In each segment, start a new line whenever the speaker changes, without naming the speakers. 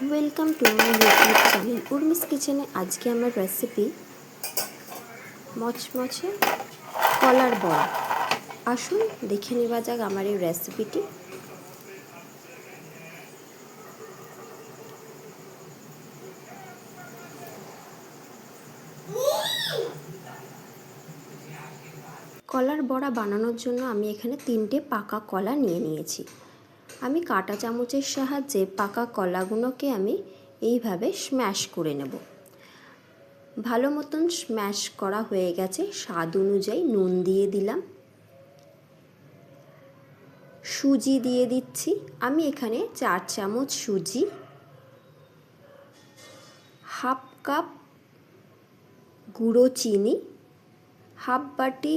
Welcome to my YouTube channel Urmi's কিচেনে। আজকে আমার রেসিপি মচমচে কলার বড়া। আসুন দেখে নেওয়া যাক আমার এই রেসিপিটি। কলার বড়া বানানোর জন্য আমি এখানে 3টে পাকা কলা নিয়ে নিয়েছি। আমি কাঁটা চামচের সাহায্যে পাকা কলাগুলোকে আমি এইভাবে স্ম্যাশ করে নেব। ভালো মতন স্ম্যাশ করা হয়ে গেছে। স্বাদ অনুযায়ী নুন দিয়ে দিলাম, সুজি দিয়ে দিচ্ছি। আমি এখানে 4 চামচ সুজি, হাফ কাপ গুঁড়ো চিনি, হাফ বাটি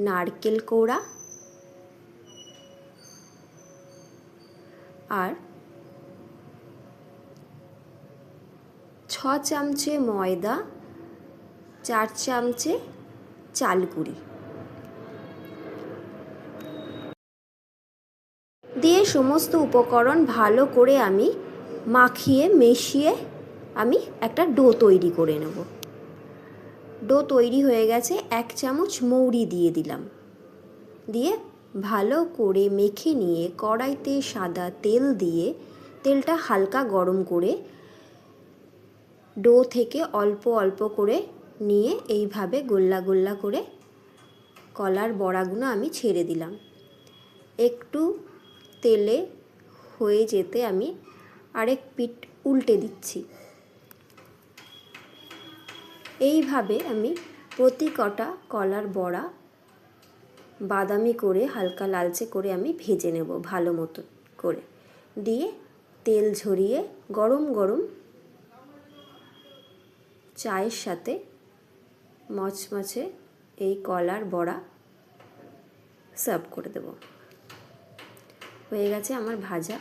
নারকেল কোড়া আর 6 চামচে ময়দা, 4 চামচে চাল গুঁড়ি দিয়ে সমস্ত উপকরণ ভালো করে আমি মাখিয়ে মিশিয়ে আমি একটা ডো তৈরি করে নেব। ডো তৈরি হয়ে গেছে। 1 চামচ মৌরি দিয়ে দিলাম, দিয়ে ভালো করে মেখে নিয়ে কড়াইতে সাদা তেল দিয়ে তেলটা হালকা গরম করে ডো থেকে অল্প অল্প করে নিয়ে এইভাবে গোল্লা গোল্লা করে কলার বড়াগুলো আমি ছেড়ে দিলাম। একটু তেলে হয়ে যেতে আমি আরেক পিঠ উল্টে দিচ্ছি। এইভাবে আমি প্রতি কটা কলার বড়া বাদামি করে হালকা লালচে করে আমি ভেজে নেব ভালো মতো করে। দিয়ে তেল ঝরিয়ে গরম গরম চায়ের সাথে মচমচে এই কলার বড়া সার্ভ করে দেব। হয়ে গেছে আমার ভাজা।